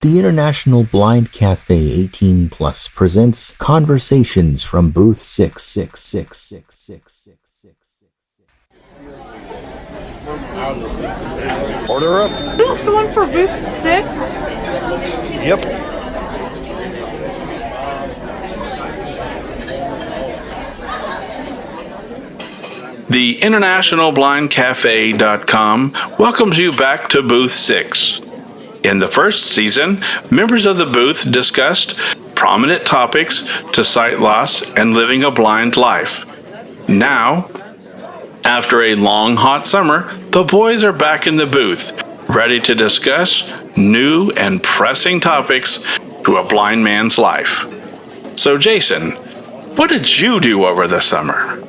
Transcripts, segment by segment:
The International Blind Cafe 18 Plus presents Conversations from Booth 6666666. Order up. Is this the one for booth 6? Yep. The InternationalBlindCafe.com welcomes you back to Booth 6. In the first season, members of the booth discussed prominent topics to sight loss and living a blind life. Now, after a long, hot summer, the boys are back in the booth, ready to discuss new and pressing topics to a blind man's life. So, Jason, what did you do over the summer?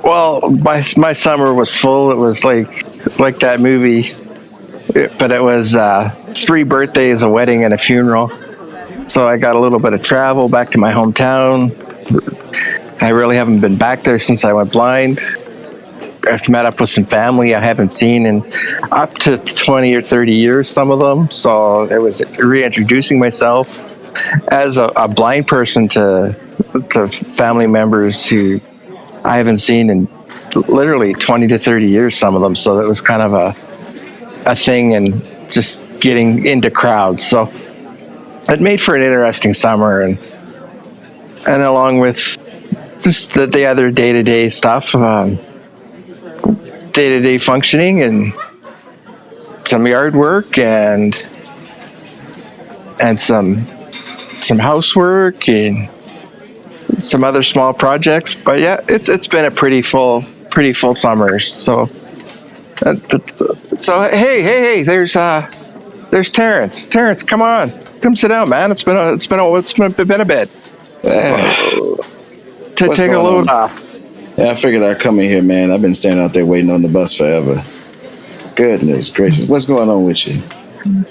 Well, my summer was full. It was like that movie, but it was 3 birthdays, a wedding, and a funeral. So I got a little bit of travel back to my hometown. I really haven't been back there since I went blind. I've met up with some family I haven't seen in up to 20 or 30 years, some of them. So it was reintroducing myself as a blind person to family members who I haven't seen in literally 20 to 30 years, some of them. So that was kind of a thing, and just getting into crowds. So it made for an interesting summer, and along with just the other day-to-day stuff, day-to-day functioning, and some yard work, and some housework, and some other small projects. But yeah, it's been a pretty full summer. So hey, there's Terrence. Terrence, come on, come sit down, man. It's been a bit. Take a load off. Yeah, I figured I'd come in here, man. I've been standing out there waiting on the bus forever. Goodness gracious, what's going on with you?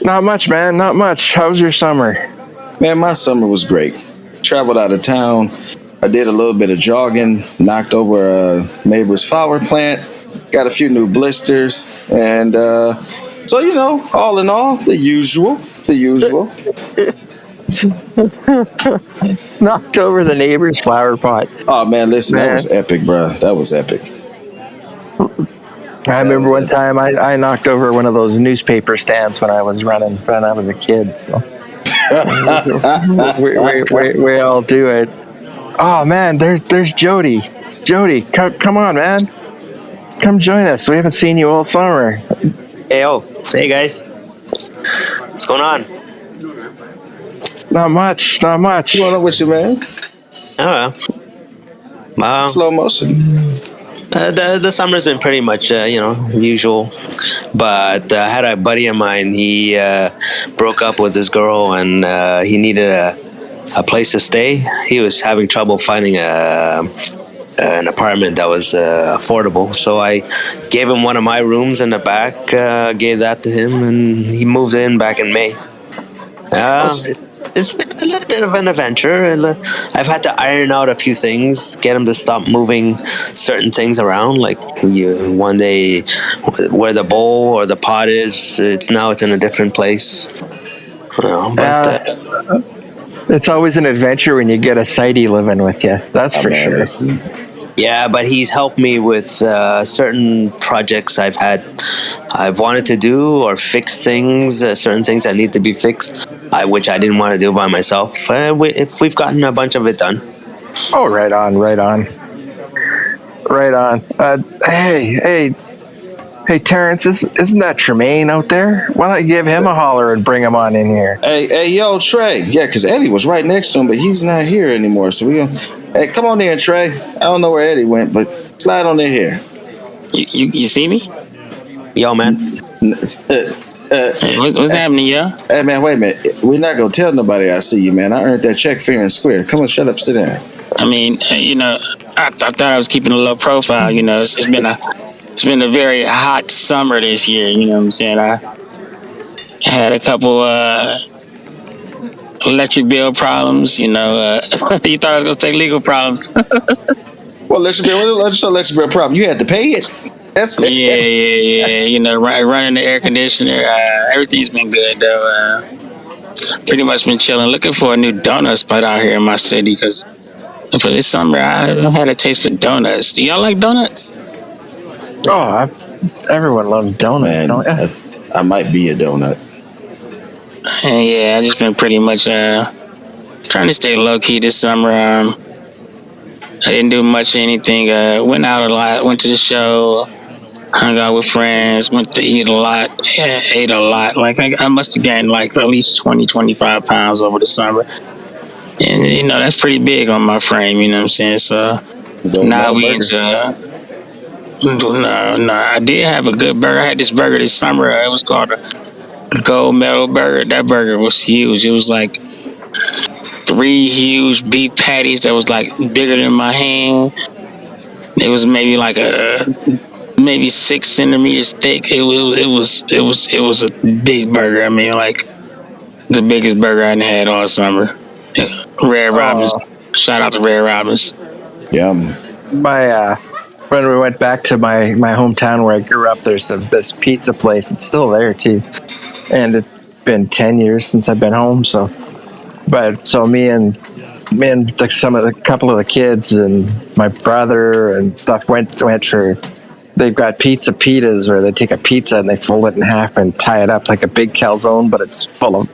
Not much, man. Not much. How was your summer? Man, my summer was great. Traveled out of town. I did a little bit of jogging, knocked over a neighbor's flower plant, got a few new blisters, and so, all in all, the usual. Knocked over the neighbor's flower pot. Oh, man, listen, That was epic, bro. That was epic. I remember one time I knocked over one of those newspaper stands when I was running when I was a kid. So. we all do it. Oh man, there's Jody. Jody, come on, man, come join us. We haven't seen you all summer. Hey guys, what's going on? Not much. What's going on with you, man? Oh well. Slow motion. The summer's been pretty much usual, but I had a buddy of mine. He broke up with his girl, and he needed a place to stay. He was having trouble finding an apartment that was affordable, so I gave him one of my rooms in the back, gave that to him, and he moved in back in May. It's been a little bit of an adventure. I've had to iron out a few things, get him to stop moving certain things around. Like one day, where the bowl or the pot is, it's in a different place. It's always an adventure when you get a sighty living with you. That's for sure. Yeah, but he's helped me with certain projects I've wanted to do or fix things, certain things that need to be fixed, which I didn't want to do by myself. If we've gotten a bunch of it done. Oh, right on. Hey, Terrence, isn't that Tremaine out there? Why don't you give him a holler and bring him on in here? Hey, yo, Trey. Yeah, because Eddie was right next to him, but he's not here anymore. So hey, come on in, Trey. I don't know where Eddie went, but slide on in here. You see me? Yo, man. What's happening, yo? Hey, man, wait a minute. We're not going to tell nobody I see you, man. I earned that check fair and square. Come on, shut up, sit down. I mean, I thought I was keeping a low profile. It's been a very hot summer this year. You know what I'm saying? I had a couple electric bill problems. You thought I was gonna take legal problems. Well, electric bill problem. You had to pay it. That's yeah. Running the air conditioner. Everything's been good though. pretty much been chilling, looking for a new donut spot out here in my city because for this summer I had a taste for donuts. Do y'all like donuts? Oh, everyone loves donuts, Man, don't you? I might be a donut. And yeah, I just been pretty much trying to stay low key this summer. I didn't do much of anything. Went out a lot, went to the show, hung out with friends, went to eat a lot, ate a lot. Like I must have gained like at least 20, 25 pounds over the summer. And that's pretty big on my frame, you know what I'm saying? So now we into no, I did have a good burger. I had this burger this summer. It was called a gold medal burger. That burger was huge. It was like 3 huge beef patties that was like bigger than my hand. It was maybe like maybe 6 centimeters thick. It was a big burger. I mean, like the biggest burger I had all summer. Red Robin's. Shout out to Red Robin's. Yum. When we went back to my hometown where I grew up, there's this pizza place. It's still there too, and it's been 10 years since I've been home. So me and a couple of the kids and my brother and stuff went for. They've got pizza pitas where they take a pizza and they fold it in half and tie it up like a big calzone, but it's full of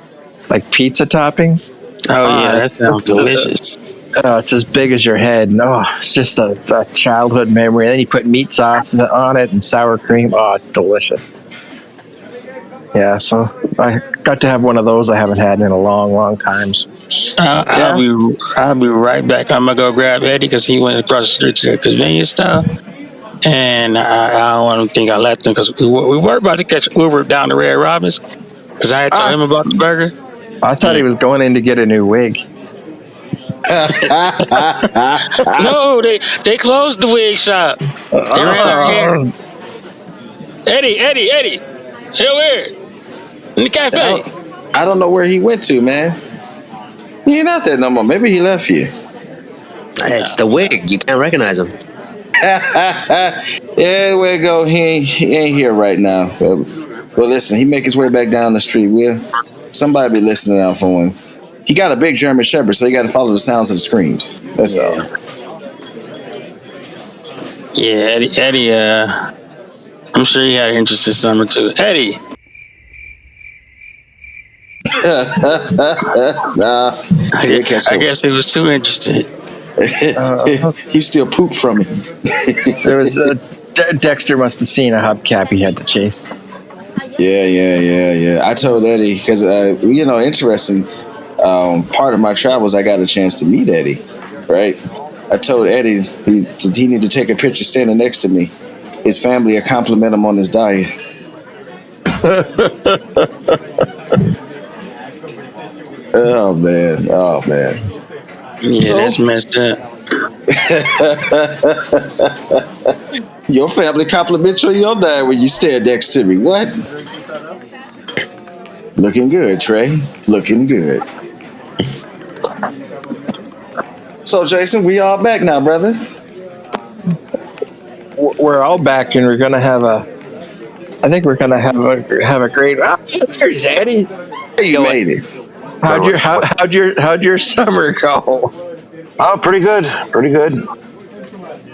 like pizza toppings. Oh yeah, that sounds delicious. It's as big as your head. No, it's just a childhood memory. And then you put meat sauce on it and sour cream. Oh, it's delicious. Yeah, so I got to have one of those I haven't had in a long, long time. I'll be right back. I'm gonna go grab Eddie because he went across the street to the convenience store, and I don't want to think I left him because we were about to catch Uber down to Red Robin's because I had told him about the burger. I thought he was going in to get a new wig. No, they closed the wig shop. They ran out here. Eddie, here where? In the cafe. I don't know where he went to, man. He ain't out there no more. Maybe he left you. It's the wig. You can't recognize him. Yeah, where it go? He ain't here right now. But listen, he make his way back down the street. Somebody be listening out for him. He got a big German Shepherd, so you got to follow the sounds of the screams. That's all. Yeah, Eddie. I'm sure he had an interest this summer too. Eddie. Nah, I guess he was too interested. He still pooped from it. There was Dexter must have seen a hubcap he had to chase. Yeah. I told Eddie because interesting. Part of my travels, I got a chance to meet Eddie. Right, I told Eddie he needed to take a picture standing next to me. His family would compliment him on his diet. Oh man. Yeah, that's messed up. Your family compliment you on your diet when you stand next to me. What? Looking good, Trey. Looking good. So, Jason, we all back now, brother. We're all back, and we're gonna have I think we're gonna have a great. There's Eddie. You made it. How'd your summer go? Oh, pretty good.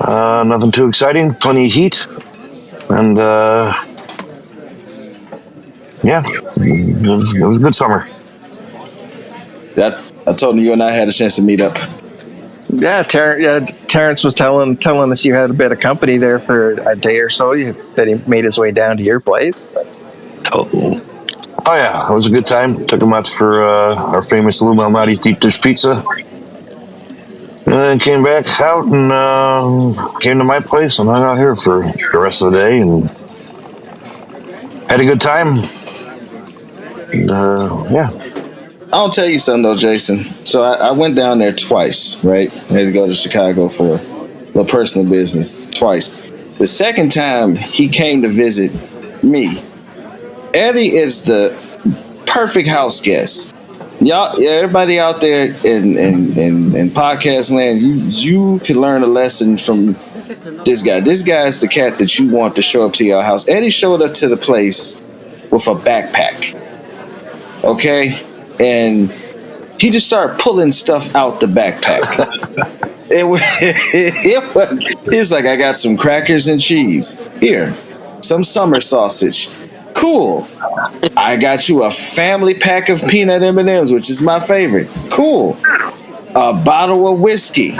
Nothing too exciting. Plenty of heat, and yeah, it was a good summer. I told you and I had a chance to meet up. Yeah, Terrence was telling us you had a bit of company there for a day or so. That he made his way down to your place. Oh yeah, it was a good time. Took him out for our famous Lou Malnati's deep dish pizza. And then came back out and came to my place and hung out here for the rest of the day and had a good time. And, yeah. I'll tell you something though, Jason. So I went down there twice, right? I had to go to Chicago for a personal business twice. The second time he came to visit me, Eddie is the perfect house guest. Y'all, everybody out there in podcast land, you can learn a lesson from this guy. This guy is the cat that you want to show up to your house. Eddie showed up to the place with a backpack. Okay? and he just started pulling stuff out the backpack. He's like, I got some crackers and cheese. Here, some summer sausage. Cool. I got you a family pack of peanut M&Ms, which is my favorite. Cool. A bottle of whiskey.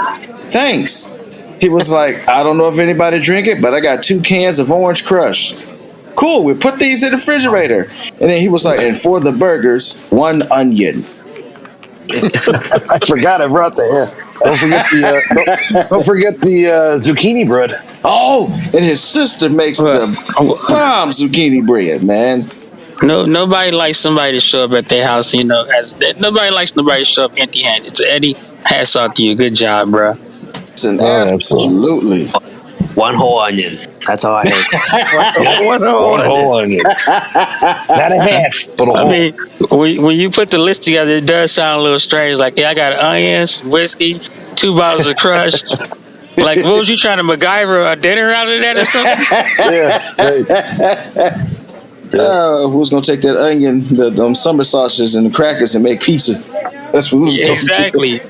Thanks. He was like, I don't know if anybody drink it, but I got 2 cans of Orange Crush. Cool, we put these in the refrigerator. And then he was like, and for the burgers, 1 onion. I forgot I brought that. Don't forget the zucchini bread. Oh, and his sister makes the bomb zucchini bread, man. No, nobody likes somebody to show up at their house, nobody likes nobody to show up empty-handed. So Eddie, hats off to you. Good job, bro. Absolutely. 1 whole onion. That's all I hate. One whole onion. Not a half, but a whole. I mean, when you put the list together, it does sound a little strange. Like, yeah, I got onions, whiskey, 2 bottles of Crush. Like, what was you trying to MacGyver a dinner out of that or something? Yeah. Who's gonna take that onion, them summer sausages and the crackers and make pizza? That's what we Exactly.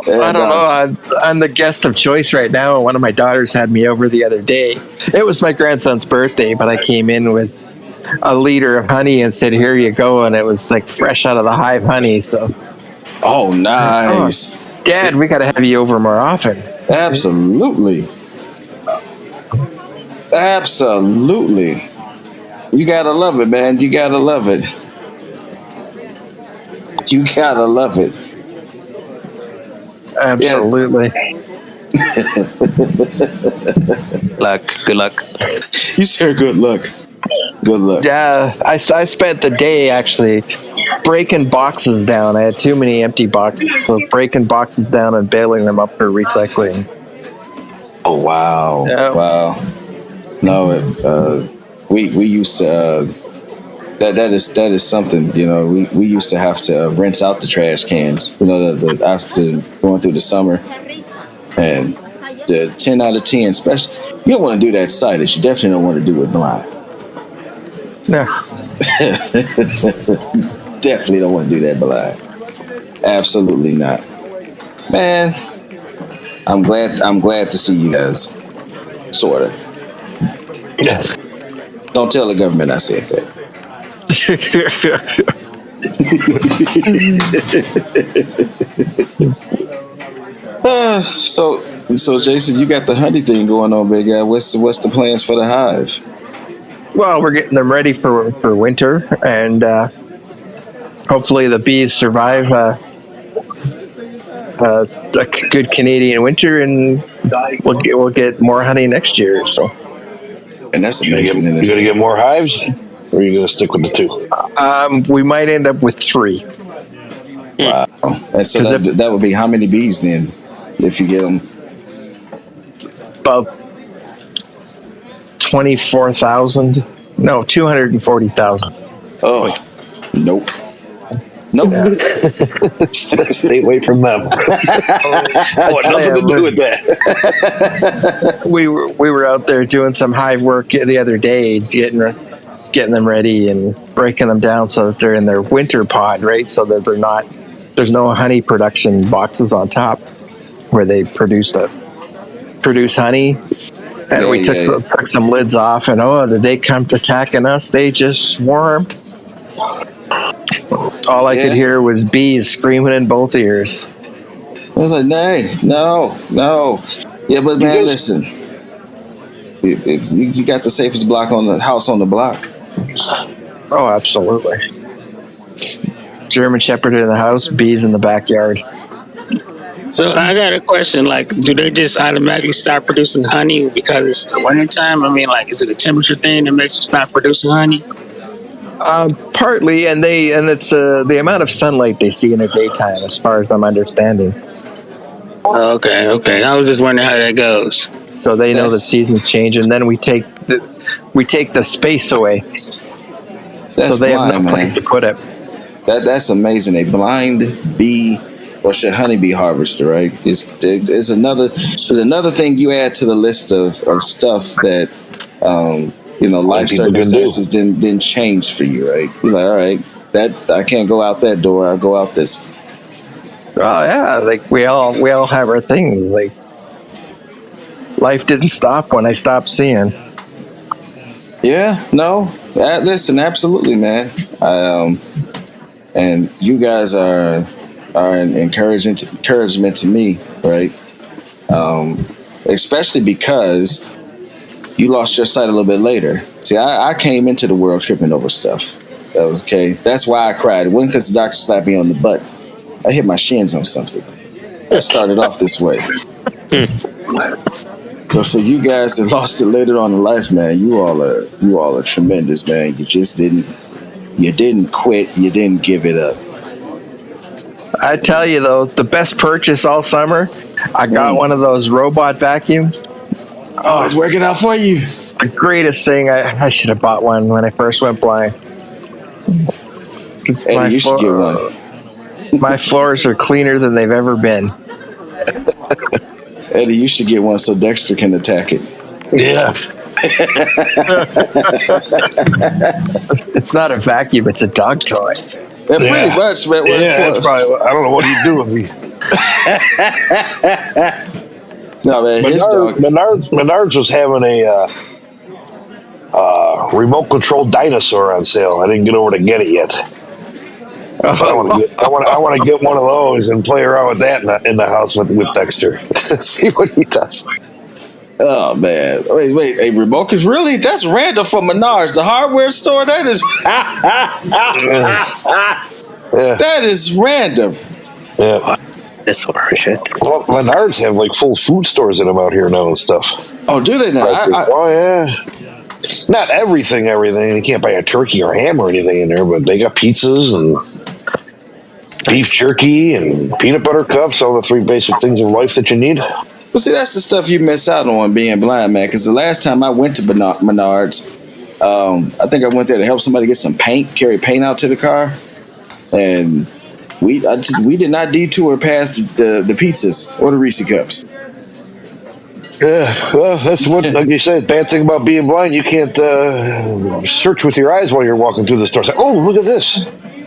I don't know. I'm the guest of choice right now. One of my daughters had me over the other day. It was my grandson's birthday, but I came in with a liter of honey and said, "Here you go," and it was like fresh out of the hive honey. So, oh, nice. Oh, Dad, we got to have you over more often. Absolutely. Absolutely. You gotta love it, man. You gotta love it. You gotta love it. Absolutely. Good luck. You said good luck. Good luck. Yeah, I spent the day actually breaking boxes down. I had too many empty boxes, so breaking boxes down and baling them up for recycling. Oh wow! Yeah. Wow. No, we used to. That is something, we used to have to rinse out the trash cans, after going through the summer, and the 10 out of 10, especially, you don't want to do that citrus. You definitely don't want to do it blind. No. Definitely don't want to do that blind. Absolutely not. Man, I'm glad to see you guys. Sorta. Yeah. Don't tell the government I said that. So Jason, you got the honey thing going on, big guy. What's the plans for the hive? Well, we're getting them ready for winter, and hopefully the bees survive a good Canadian winter, and we'll get more honey next year. So, and that's amazing. You gonna get more hives, or are you gonna stick with the 2? We might end up with 3. Wow! And so that would be how many bees then, if you get them? About 24,000. No, 240,000. Oh, nope. Stay away from them. I want nothing to do with that. We were out there doing some hive work the other day, getting them ready and breaking them down so that they're in their winter pod, right? So that there's no honey production boxes on top where they produce honey. And we took some lids off, and did they come attacking us? They just swarmed. All I could hear was bees screaming in both ears. I was like, no. Yeah, but man, listen. You got the safest house on the block. Oh, absolutely. German Shepherd in the house, bees in the backyard. So I got a question. Like, do they just automatically start producing honey because it's the wintertime? I mean, like, is it a temperature thing that makes them stop producing honey? Partly, and it's the amount of sunlight they see in the daytime, as far as I'm understanding. Okay. I was just wondering how that goes. So they know the seasons change, and then we take the space away. So they have no place to put it. That's amazing. A blind bee or honeybee harvester, right? There's another thing you add to the list of stuff that life circumstances didn't change for you, right? You're like, all right, that I can't go out that door. I'll go out this. Oh yeah, like we all have our things. Like life didn't stop when I stopped seeing. Yeah, no. Listen, absolutely, man. And you guys are an encouragement to me, right? Especially because you lost your sight a little bit later. See, I came into the world tripping over stuff. That was okay. That's why I cried. It wasn't because the doctor slapped me on the butt. I hit my shins on something. I started off this way. But for you guys that lost it later on in life, man, you all are tremendous, man. You just didn't quit. You didn't give it up. I tell you though, the best purchase all summer, I got one of those robot vacuums. Oh, it's working out for you. The greatest thing. I should have bought one when I first went blind. Eddie, you should get one. My floors are cleaner than they've ever been. Eddie, you should get one so Dexter can attack it. Yeah. It's not a vacuum, it's a dog toy. Pretty much, man. That's probably. I don't know what he'd do with me. No, man. Menards was having a remote control dinosaur on sale. I didn't get over to get it yet. I want to get one of those and play around with that in the house with Dexter. See what he does. Oh man! Wait! A remote is really that's random for Menards, the hardware store. That is that is random. Yeah, this sort of shit. Well, Menards have like full food stores in them out here now and stuff. Oh, do they now? Oh yeah. Not everything. You can't buy a turkey or ham or anything in there, but they got pizzas and beef jerky and peanut butter cups. All the three basic things of life that you need. Well, see, that's the stuff you miss out on being blind, man. Because the last time I went to Menards, I think I went there to help somebody get some paint, carry paint out to the car, and we did not detour past the pizzas or the Reese cups. Yeah, well, that's what, like you said, bad thing about being blind. You can't search with your eyes while you're walking through the store. It's like, oh, look at this.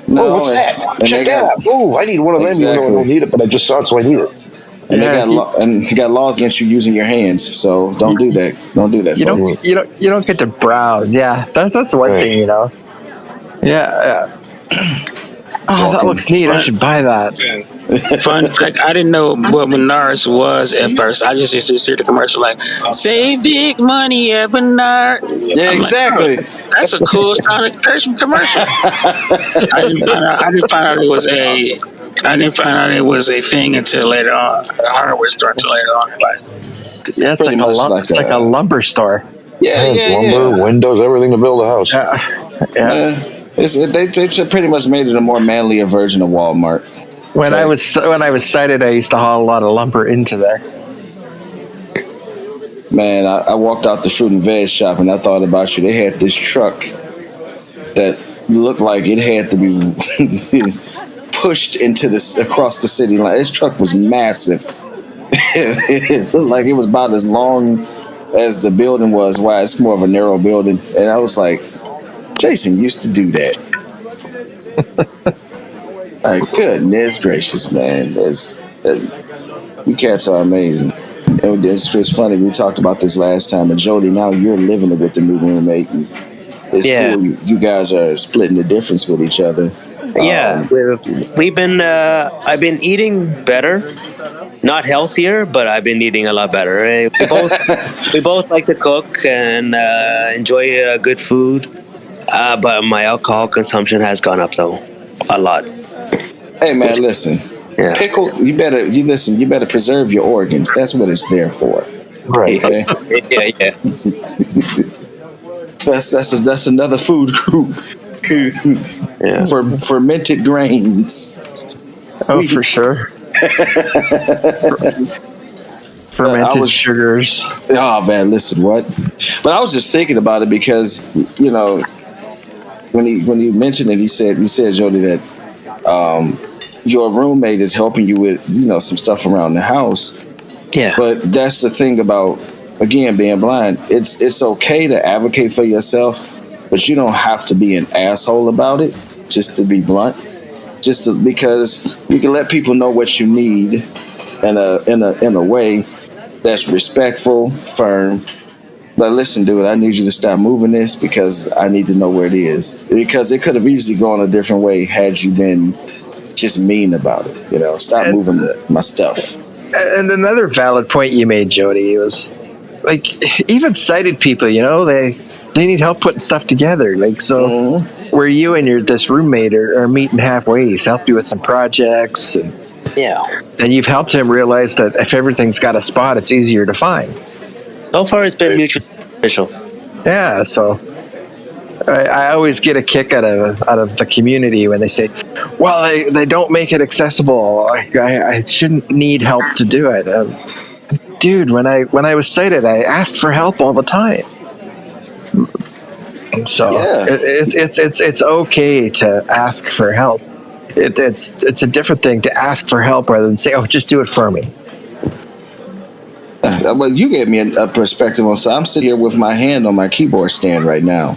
No, what's that? Check that out. Oh, I need one of them. Even though I don't need it, but I just saw it, so I need it. And they got laws against you using your hands, so don't do that. Don't do that. You don't get to browse. Yeah, that's one thing, Yeah. Oh, that looks neat. I should buy that. Fun fact, I didn't know what Menards was at first. I just used to see the commercial like, save big money at Menards. Yeah, exactly. Like, oh, that's a cool sounding commercial. I didn't find out it was a thing until later on. The hardware store until later on. Yeah, it's like a lumber store. Yeah, lumber, windows, everything to build a house. Yeah. They pretty much made it a more manlier version of Walmart. When I was sighted, I used to haul a lot of lumber into there. Man, I walked out the fruit and veg shop and I thought about you. They had this truck that looked like it had to be pushed across the city line. This truck was massive. It looked like it was about as long as the building was wide. It's more of a narrow building, and I was like, Jason used to do that. Like, goodness gracious, man. You cats are amazing. It's funny, we talked about this last time, and Jody, now you're living it with the new roommate. And it's cool. You guys are splitting the difference with each other. Yeah, we've been. I've been eating better, not healthier, but I've been eating a lot better. We both like to cook and enjoy good food, but my alcohol consumption has gone up though a lot. Hey man, listen. Yeah. Pickle. You better preserve your organs. That's what it's there for. Right. Okay. Yeah. That's another food group. Yeah. For fermented grains. Oh, for sure. Fermented sugars. Oh man, listen, what? But I was just thinking about it because when he mentioned it, he said Jody that your roommate is helping you with some stuff around the house. Yeah. But that's the thing about again, being blind, it's okay to advocate for yourself, but you don't have to be an asshole about it. Just to be blunt, because you can let people know what you need in a way that's respectful, firm. But listen, dude, I need you to stop moving this because I need to know where it is. Because it could have easily gone a different way had you been just mean about it. Stop moving my stuff. And another valid point you made, Jody, was like even sighted people. They need help putting stuff together. Like so, where you and this roommate are meeting halfway, he's helped you with some projects, and you've helped him realize that if everything's got a spot, it's easier to find. So far, it's been mutually beneficial. Yeah, so I always get a kick out of the community when they say, "Well, they don't make it accessible. I shouldn't need help to do it." Dude, when I was sighted, I asked for help all the time. And so it's okay to ask for help. It's a different thing to ask for help rather than say, "Oh, just do it for me." Well, you gave me a perspective on. So I'm sitting here with my hand on my keyboard stand right now,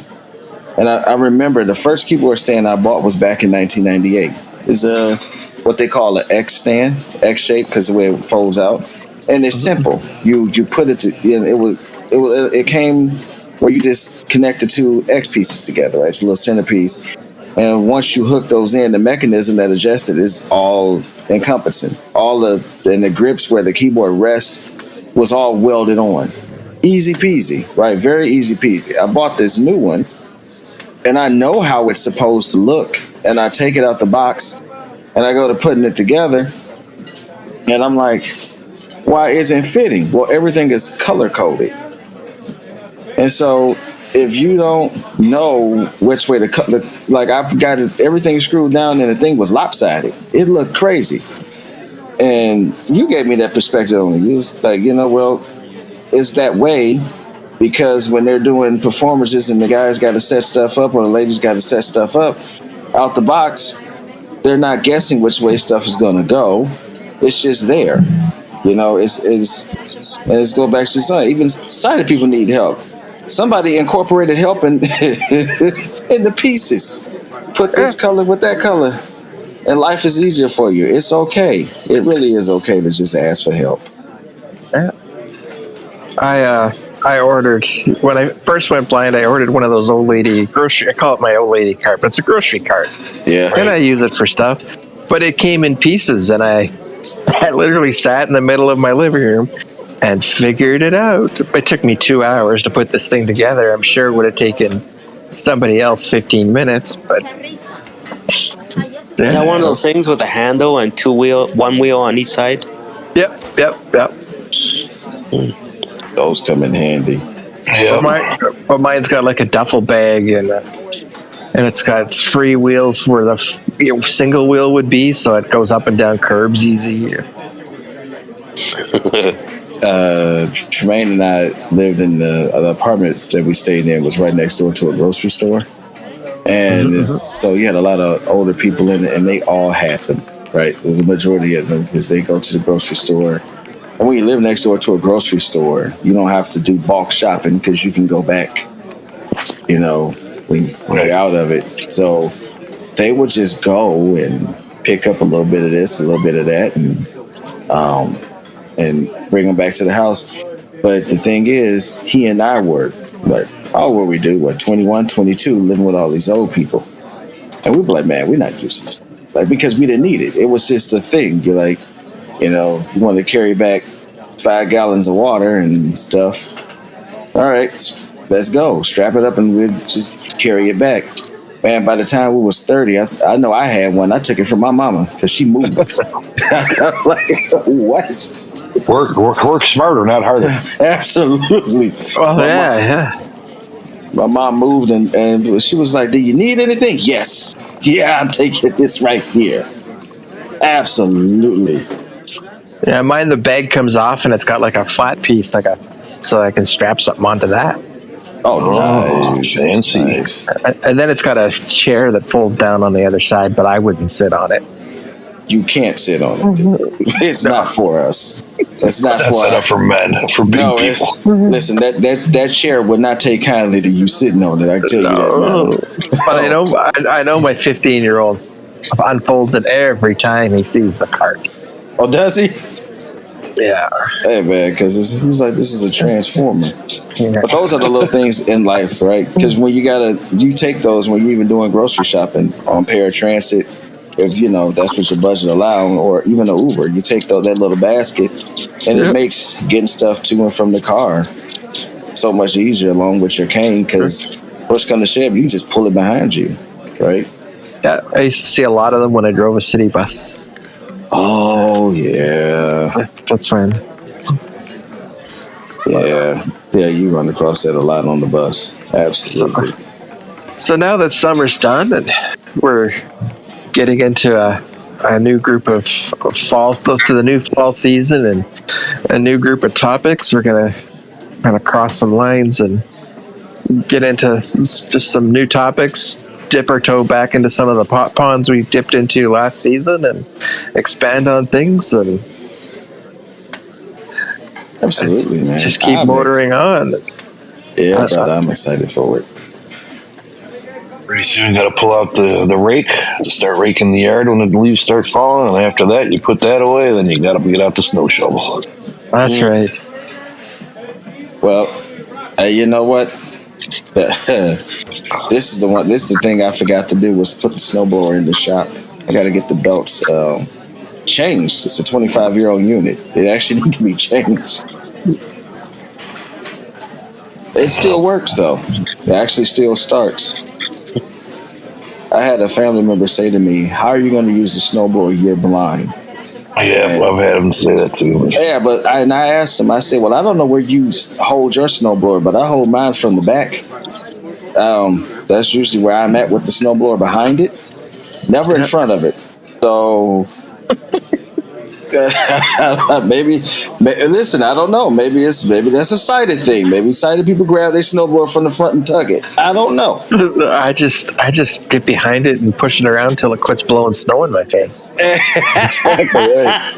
and I remember the first keyboard stand I bought was back in 1998. It's what they call an X stand, X shape, because the way it folds out, and it's simple. You put it to, it came where you just connect the two X pieces together, right? It's a little centerpiece, and once you hook those in, the mechanism that adjusts it is all encompassing. And the grips where the keyboard rests was all welded on. Easy peasy, right? Very easy peasy. I bought this new one, and I know how it's supposed to look, and I take it out the box, and I go to putting it together, and I'm like, why isn't it fitting? Well, everything is color coded. And so if you don't know which way to cut, like I've got everything screwed down and the thing was lopsided. It looked crazy. And you gave me that perspective on it. You was like, well, it's that way because when they're doing performances and the guys got to set stuff up or the ladies got to set stuff up out the box, they're not guessing which way stuff is going to go. It's just there. Let's go back to something. Even sighted people need help. Somebody incorporated help in the pieces. Put this color with that color. And life is easier for you. It's okay. It really is okay to just ask for help. Yeah. I ordered, when I first went blind, I ordered one of those old lady grocery, I call it my old lady cart, but it's a grocery cart. Yeah. And I use it for stuff. But it came in pieces, and I literally sat in the middle of my living room and figured it out. It took me 2 hours to put this thing together. I'm sure it would have taken somebody else 15 minutes, but... Yeah, one of those things with a handle and one wheel on each side. Yep. Those come in handy. Yeah. But mine's got like a duffel bag and it's got 3 wheels where the single wheel would be, so it goes up and down curbs easy. Tremaine and I lived in the apartments that we stayed in. Was right next door to a grocery store. And so you had a lot of older people in it, and they all had them, right? The majority of them, because they go to the grocery store. And when you live next door to a grocery store, you don't have to do bulk shopping because you can go back, when you're out of it. So they would just go and pick up a little bit of this, a little bit of that, and bring them back to the house. But the thing is, he and I work, but how old were we, 21, 22, living with all these old people. And we'd be like, man, we're not using this. Like, because we didn't need it. It was just a thing. You're like, you want to carry back 5 gallons of water and stuff. All right, let's go. Strap it up and we'll just carry it back. Man, by the time we was 30, I know I had one. I took it from my mama because she moved. Like, what? Work smarter, not harder. Absolutely. Oh, yeah. My mom moved and she was like, do you need anything? Yes. Yeah, I'm taking this right here. Absolutely. Yeah, mine, the bag comes off and it's got like a flat piece, so I can strap something onto that. Oh, nice. Fancy. Nice. And then it's got a chair that folds down on the other side, but I wouldn't sit on it. you can't sit on it. It's not for us. It's not That's for set up for men, for big no, people. listen, that chair would not take kindly to you sitting on it. I can tell you that now. But I know my 15-year-old unfolds it every time he sees the cart. Oh, does he? Yeah. Hey man, because he's like, this is a transformer. Yeah. But those are the little things in life, right? Because when you take those when you're even doing grocery shopping on paratransit, if you know that's what your budget allows, or even an Uber, you take that little basket, and it makes getting stuff to and from the car so much easier, along with your cane. Because push come to shove, you can just pull it behind you, right? Yeah, I used to see a lot of them when I drove a city bus. Oh yeah, That's when. yeah, you run across that a lot on the bus. Absolutely. So now that summer's done and we're getting into a new group of fall, close to the new fall season, and a new group of topics, we're gonna kind of cross some lines and get into just some new topics, dip our toe back into some of the ponds we dipped into last season, and expand on things, and Absolutely, man. just keep motoring on. Yeah, brother, I'm excited for it. Pretty soon, got to pull out the rake, start raking the yard when the leaves start falling, and after that, you put that away. Then you got to get out the snow shovel. That's right. Well, you know what? This is the thing I forgot to do was put the snowblower in the shop. I got to get the belts changed. It's a 25-year-old unit. It actually needs to be changed. It still works though. It actually still starts. I had a family member say to me, "How are you going to use the snowblower? You're blind." Yeah, I've had them say that too. Yeah, but I asked him. I said, "Well, I don't know where you hold your snowblower, but I hold mine from the back. That's usually where I'm at with the snowblower, behind it, never in front of it. So." maybe listen, I don't know. Maybe that's a sighted thing. Maybe sighted people grab their snowboard from the front and tug it. I don't know. I just get behind it and push it around until it quits blowing snow in my face. Exactly right.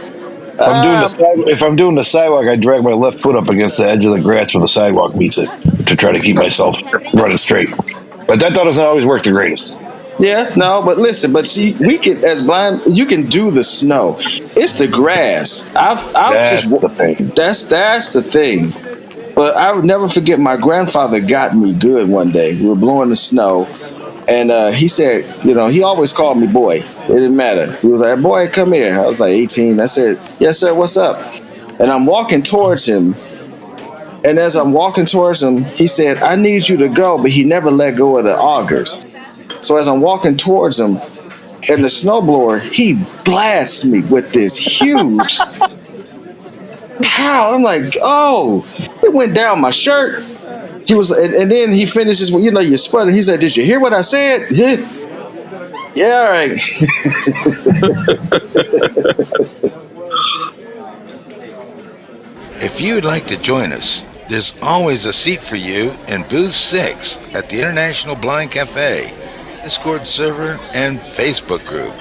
If I'm doing the sidewalk, I drag my left foot up against the edge of the grass where the sidewalk meets it to try to keep myself running straight. But that doesn't always work the greatest. Yeah, no, but listen, see, we can, as blind, you can do the snow. It's the grass. That's the thing. That's the thing. But I would never forget, my grandfather got me good one day. We were blowing the snow, and he said, he always called me boy. It didn't matter. He was like, "Boy, come here." I was like 18. I said, "Yes, sir. What's up?" And I'm walking towards him. And as I'm walking towards him, he said, "I need you to go," but he never let go of the augers. So as I'm walking towards him, and the snowblower, he blasts me with this huge pow. I'm like, oh, it went down my shirt. He was, and then he finishes, you're sputtering. He said, "Did you hear what I said?" Yeah, all right. If you'd like to join us, there's always a seat for you in Booth 6 at the International Blind Cafe, Discord server, and Facebook group.